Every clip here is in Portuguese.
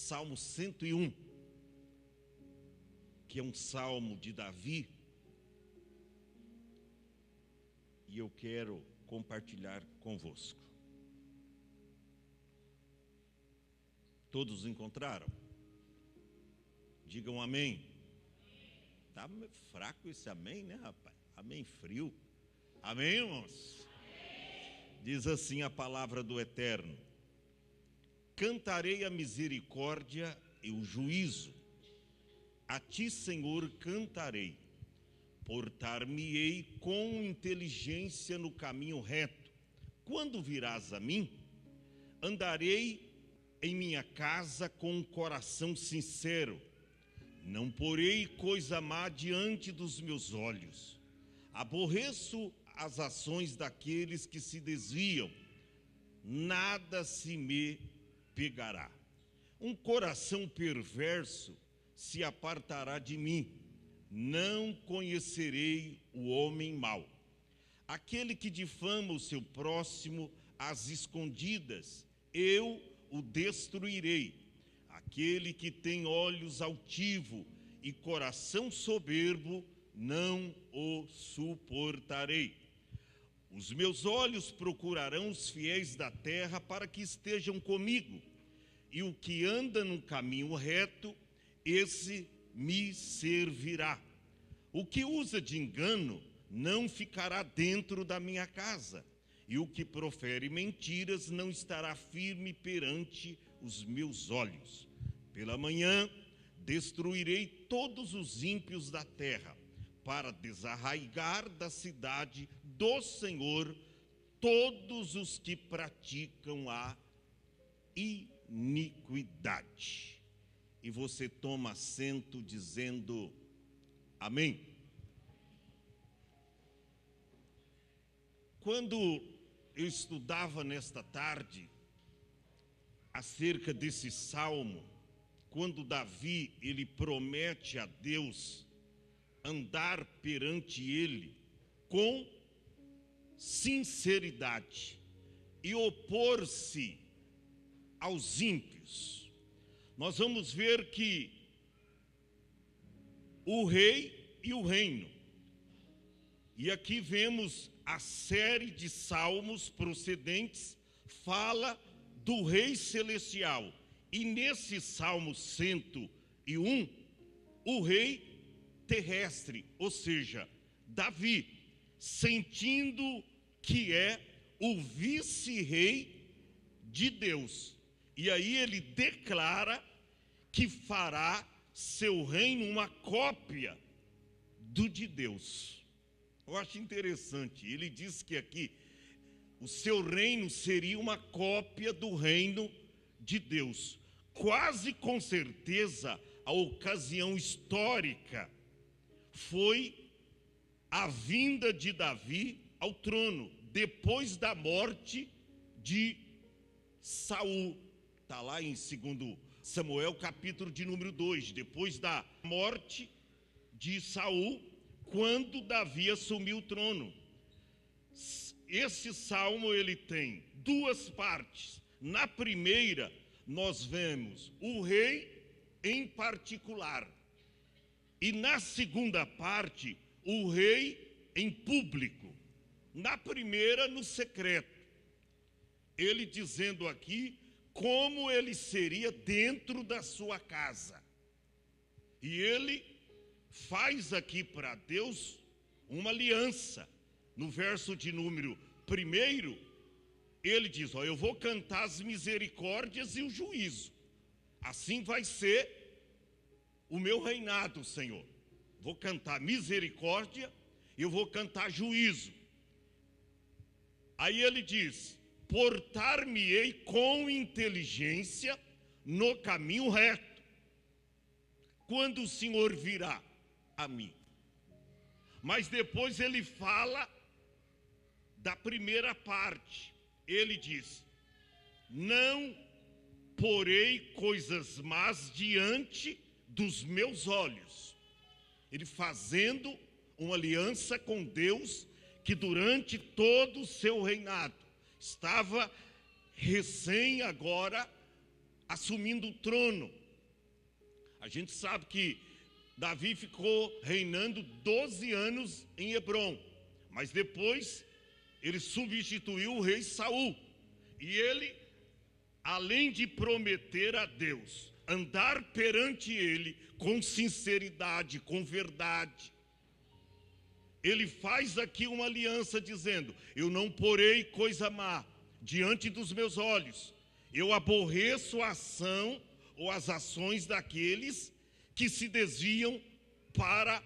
Salmo 101, que é um salmo de Davi, e eu quero compartilhar convosco. Todos encontraram? Digam amém. Tá fraco esse amém, né, rapaz? Amém frio. Amém, irmãos? Diz assim a palavra do Eterno: cantarei a misericórdia e o juízo, a ti, Senhor, cantarei. Portar-me-ei com inteligência no caminho reto. Quando virás a mim, andarei em minha casa com um coração sincero. Não porei coisa má diante dos meus olhos. Aborreço as ações daqueles que se desviam. Nada se me pegará. Um coração perverso se apartará de mim. Não conhecerei o homem mau. Aquele que difama o seu próximo às escondidas, eu o destruirei. Aquele que tem olhos altivos e coração soberbo, não o suportarei. Os meus olhos procurarão os fiéis da terra para que estejam comigo, e o que anda no caminho reto, esse me servirá. O que usa de engano não ficará dentro da minha casa, e o que profere mentiras não estará firme perante os meus olhos. Pela manhã destruirei todos os ímpios da terra, para desarraigar da cidade do Senhor todos os que praticam a iniquidade. E você toma assento dizendo amém. Quando eu estudava nesta tarde acerca desse salmo, quando Davi ele promete a Deus andar perante ele com sinceridade e opor-se aos ímpios, nós vamos ver que o rei e o reino, e aqui vemos a série de salmos procedentes, fala do rei celestial, e nesse salmo 101, o rei terrestre, ou seja, Davi, sentindo que é o vice-rei de Deus, e aí ele declara que fará seu reino uma cópia do de Deus. Eu acho interessante, ele diz que aqui o seu reino seria uma cópia do reino de Deus. Quase com certeza a ocasião histórica foi a vinda de Davi ao trono, depois da morte de Saul. Está lá em 2 Samuel, capítulo de número 2, depois da morte de Saul, quando Davi assumiu o trono. Esse salmo ele tem duas partes. Na primeira, nós vemos o rei em particular. E na segunda parte, o rei em público. Na primeira, no secreto. Ele dizendo aqui como ele seria dentro da sua casa. E ele faz aqui para Deus uma aliança. No verso de número 1, ele diz, eu vou cantar as misericórdias e o juízo. Assim vai ser o meu reinado, Senhor. Vou cantar misericórdia e eu vou cantar juízo. Aí ele diz, portar-me-ei com inteligência no caminho reto, quando o Senhor virá a mim. Mas depois ele fala da primeira parte. Ele diz, não porei coisas más diante dos meus olhos. Ele fazendo uma aliança com Deus, que durante todo o seu reinado estava recém agora assumindo o trono. A gente sabe que Davi ficou reinando 12 anos em Hebrom, mas depois ele substituiu o rei Saul. E ele, além de prometer a Deus andar perante ele com sinceridade, com verdade, ele faz aqui uma aliança dizendo: eu não porei coisa má diante dos meus olhos, eu aborreço a ação ou as ações daqueles que se desviam para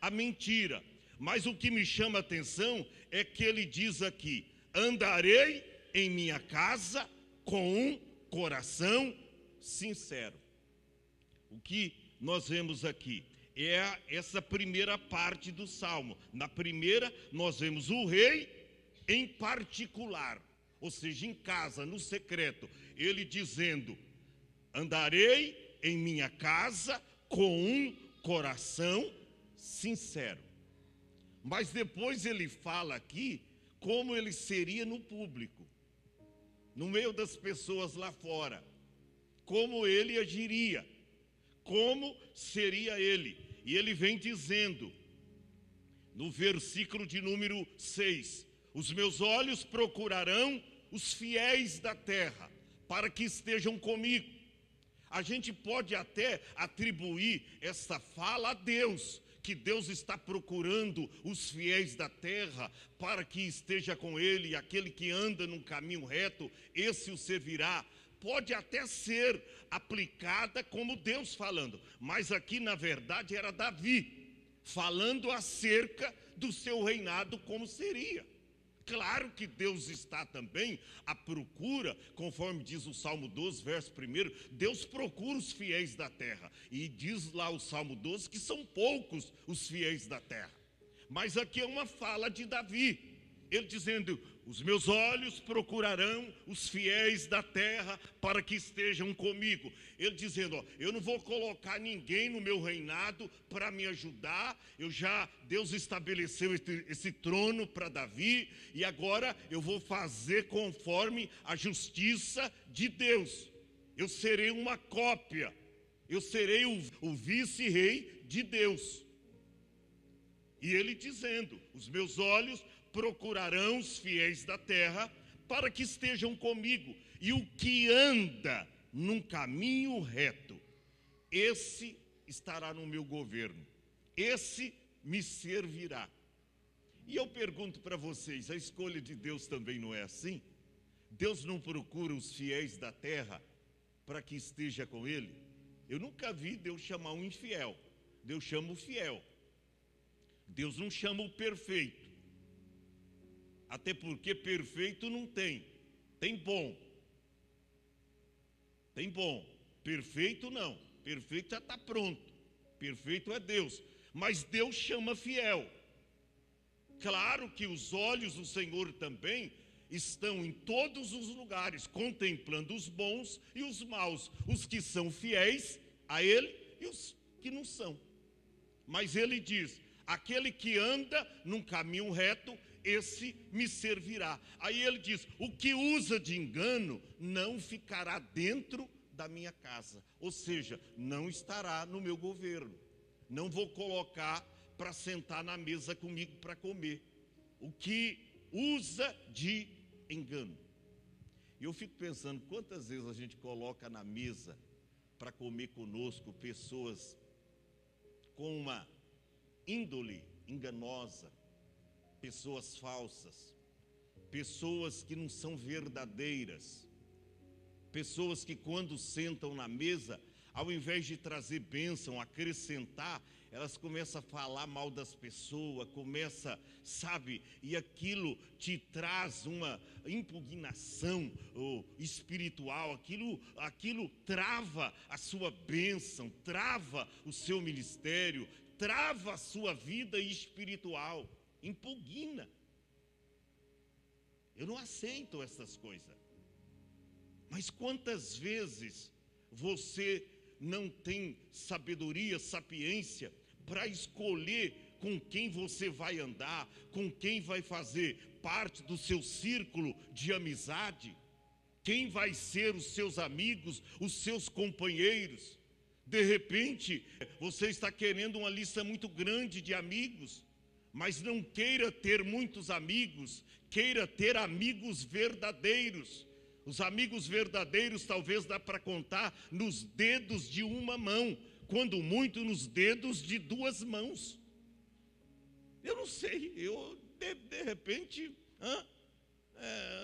a mentira. Mas o que me chama a atenção é que ele diz aqui: andarei em minha casa com um coração sincero. O que nós vemos aqui é essa primeira parte do Salmo. Na primeira, nós vemos o rei em particular, ou seja, em casa, no secreto, ele dizendo: andarei em minha casa com um coração sincero. Mas depois ele fala aqui como ele seria no público, no meio das pessoas lá fora, como ele agiria, como seria ele. E ele vem dizendo, no versículo de número 6, os meus olhos procurarão os fiéis da terra, para que estejam comigo. A gente pode até atribuir essa fala a Deus, que Deus está procurando os fiéis da terra para que esteja com ele, e aquele que anda num caminho reto, esse o servirá. Pode até ser aplicada como Deus falando, mas aqui na verdade era Davi falando acerca do seu reinado, como seria. Claro que Deus está também à procura, conforme diz o Salmo 12, verso 1, Deus procura os fiéis da terra. E diz lá o Salmo 12 que são poucos os fiéis da terra. Mas aqui é uma fala de Davi, ele dizendo: os meus olhos procurarão os fiéis da terra para que estejam comigo. Ele dizendo: ó, eu não vou colocar ninguém no meu reinado para me ajudar. Deus estabeleceu esse trono para Davi, e agora eu vou fazer conforme a justiça de Deus. Eu serei uma cópia, eu serei o vice-rei de Deus. E ele dizendo: os meus olhos procurarão os fiéis da terra para que estejam comigo, e o que anda num caminho reto, esse estará no meu governo, esse me servirá. E eu pergunto para vocês, a escolha de Deus também não é assim? Deus não procura os fiéis da terra para que esteja com ele? Eu nunca vi Deus chamar um infiel. Deus chama o fiel. Deus não chama o perfeito. Até porque perfeito não tem. Tem bom. Tem bom. Perfeito não. Perfeito já está pronto. Perfeito é Deus. Mas Deus chama fiel. Claro que os olhos do Senhor também estão em todos os lugares, contemplando os bons e os maus, os que são fiéis a Ele e os que não são. Mas Ele diz: aquele que anda num caminho reto, esse me servirá. Aí ele diz: o que usa de engano não ficará dentro da minha casa, ou seja, não estará no meu governo. Não vou colocar para sentar na mesa comigo para comer. O que usa de engano. E eu fico pensando, quantas vezes a gente coloca na mesa para comer conosco pessoas com uma índole enganosa, pessoas falsas, pessoas que não são verdadeiras, pessoas que quando sentam na mesa, ao invés de trazer bênção, acrescentar, elas começam a falar mal das pessoas, e aquilo te traz uma impugnação espiritual, aquilo trava a sua bênção, trava o seu ministério, trava a sua vida espiritual, impugna. Eu não aceito essas coisas. Mas quantas vezes você não tem sabedoria, sapiência para escolher com quem você vai andar, com quem vai fazer parte do seu círculo de amizade? quem vai ser os seus amigos, os seus companheiros. De repente, você está querendo uma lista muito grande de amigos, mas não queira ter muitos amigos, queira ter amigos verdadeiros. Os amigos verdadeiros talvez dá para contar nos dedos de uma mão, quando muito nos dedos de duas mãos. Eu não sei,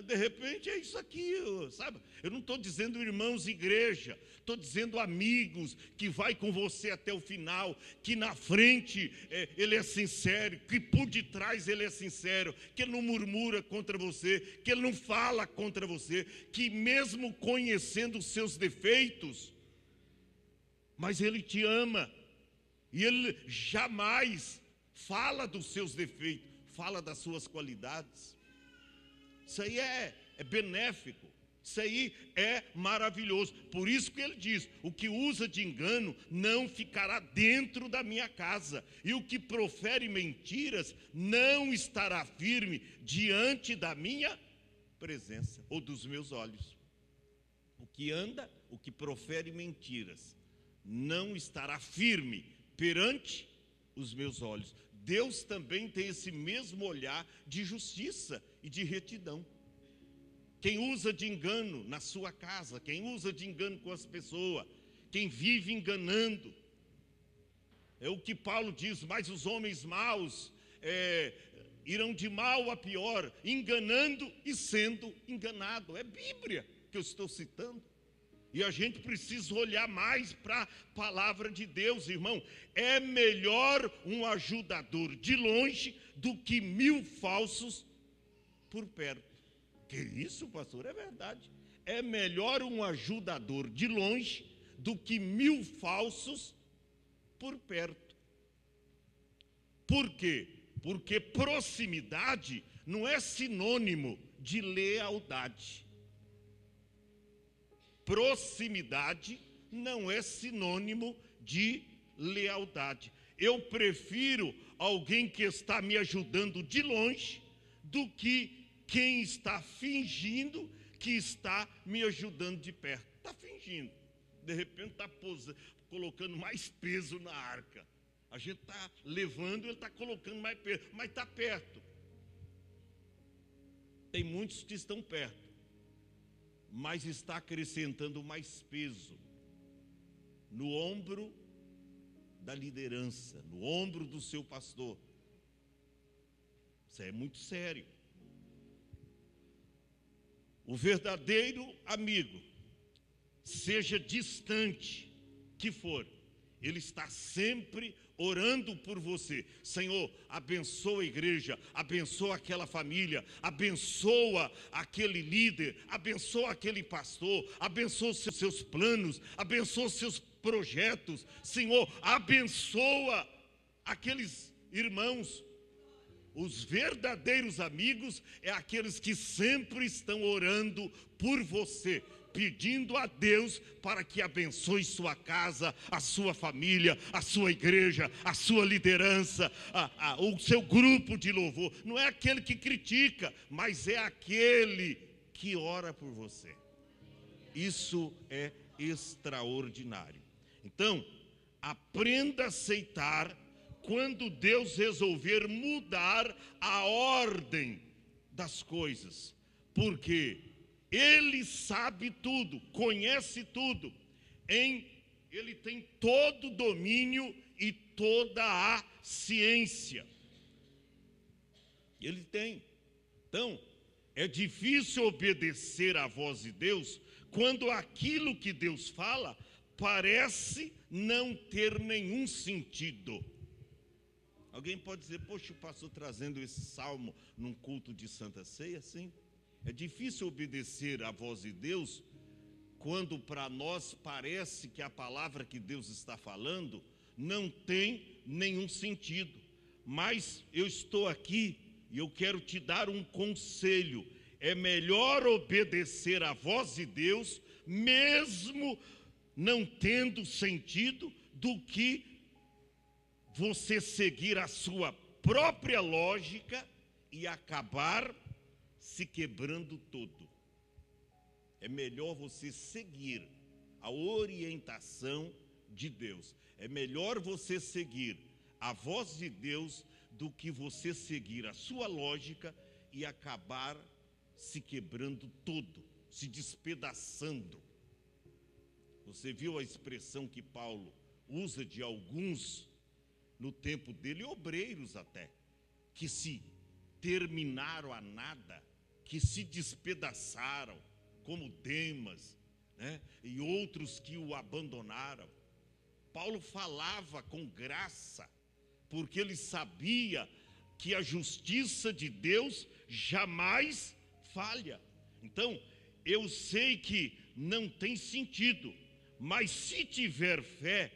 de repente, é isso aqui, sabe? Eu não estou dizendo irmãos igreja, estou dizendo amigos, que vai com você até o final, que na frente ele é sincero, que por detrás ele é sincero, que ele não murmura contra você, que ele não fala contra você, que mesmo conhecendo os seus defeitos, mas ele te ama, e ele jamais fala dos seus defeitos, fala das suas qualidades. Isso aí é benéfico, isso aí é maravilhoso. Por isso que ele diz: o que usa de engano não ficará dentro da minha casa, e o que profere mentiras não estará firme diante da minha presença, ou dos meus olhos. O que profere mentiras, não estará firme perante os meus olhos. Deus também tem esse mesmo olhar de justiça e de retidão. Quem usa de engano na sua casa, quem usa de engano com as pessoas, quem vive enganando, é o que Paulo diz: mas os homens maus irão de mal a pior, enganando e sendo enganado. É Bíblia que eu estou citando. E a gente precisa olhar mais para a palavra de Deus, irmão. É melhor um ajudador de longe do que 1000 falsos por perto. Que isso, pastor? É verdade. É melhor um ajudador de longe do que 1000 falsos por perto. Por quê? Porque proximidade não é sinônimo de lealdade. Proximidade não é sinônimo de lealdade. Eu prefiro alguém que está me ajudando de longe do que quem está fingindo que está me ajudando de perto. Está fingindo. De repente está colocando mais peso na arca. A gente está levando, ele está colocando mais peso, mas está perto. Tem muitos que estão perto, mas está acrescentando mais peso no ombro da liderança, no ombro do seu pastor. Isso é muito sério. O verdadeiro amigo, seja distante que for, ele está sempre orando por você. Senhor, abençoa a igreja, abençoa aquela família, abençoa aquele líder, abençoa aquele pastor, abençoa os seus planos, abençoa os seus projetos. Senhor, abençoa aqueles irmãos. Os verdadeiros amigos é aqueles que sempre estão orando por você, pedindo a Deus para que abençoe sua casa, a sua família, a sua igreja, a sua liderança, o seu grupo de louvor. Não é aquele que critica, mas é aquele que ora por você. Isso é extraordinário. Então, aprenda a aceitar quando Deus resolver mudar a ordem das coisas, porque Ele sabe tudo, conhece tudo, Ele tem todo o domínio e toda a ciência. Ele tem. Então, é difícil obedecer à voz de Deus quando aquilo que Deus fala parece não ter nenhum sentido. Alguém pode dizer: poxa, o pastor trazendo esse salmo num culto de Santa Ceia? Sim. É difícil obedecer à voz de Deus quando para nós parece que a palavra que Deus está falando não tem nenhum sentido. Mas eu estou aqui e eu quero te dar um conselho. É melhor obedecer à voz de Deus, mesmo não tendo sentido, do que você seguir a sua própria lógica e acabar se quebrando todo. É melhor você seguir a orientação de Deus. É melhor você seguir a voz de Deus do que você seguir a sua lógica e acabar se quebrando todo, se despedaçando. Você viu a expressão que Paulo usa de alguns, no tempo dele, obreiros até, que se terminaram a nada, que se despedaçaram, como Demas, né? E outros que o abandonaram. Paulo falava com graça, porque ele sabia que a justiça de Deus jamais falha. Então, eu sei que não tem sentido, mas se tiver fé,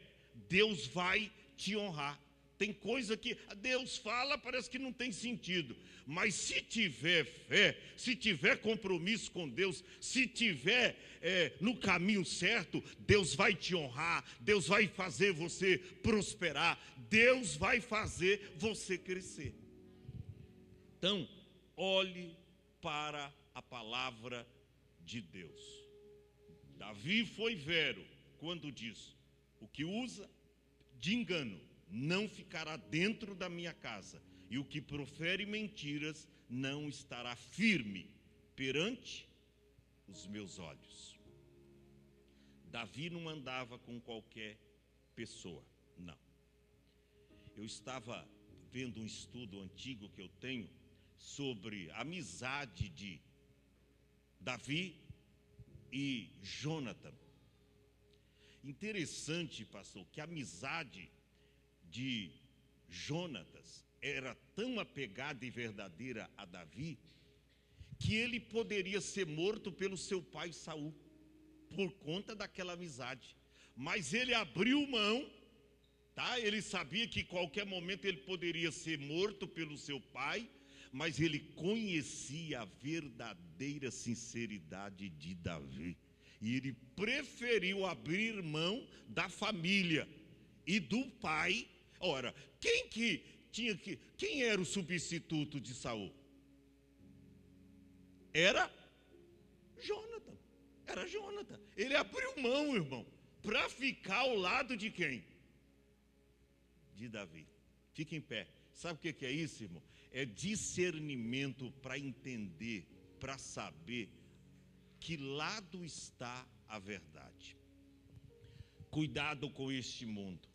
Deus vai te honrar. Tem coisa que Deus fala, parece que não tem sentido, mas se tiver fé, se tiver compromisso com Deus, se tiver no caminho certo, Deus vai te honrar, Deus vai fazer você prosperar, Deus vai fazer você crescer. Então, olhe para a palavra de Deus. Davi foi vero quando diz: o que usa de engano não ficará dentro da minha casa, e o que profere mentiras não estará firme perante os meus olhos. Davi não andava com qualquer pessoa, não. Eu estava vendo um estudo antigo que eu tenho sobre a amizade de Davi e Jonathan. Interessante, pastor, que a amizade de Jonatas era tão apegada e verdadeira a Davi, que ele poderia ser morto pelo seu pai Saul, por conta daquela amizade. Mas ele abriu mão, tá? Ele sabia que qualquer momento ele poderia ser morto pelo seu pai, mas ele conhecia a verdadeira sinceridade de Davi, e ele preferiu abrir mão da família e do pai. Ora, quem era o substituto de Saul? Era Jonathan. Era Jonathan. Ele abriu mão, irmão, para ficar ao lado de quem? De Davi. Fique em pé. Sabe o que é isso, irmão? É discernimento para entender, para saber que lado está a verdade. Cuidado com este mundo.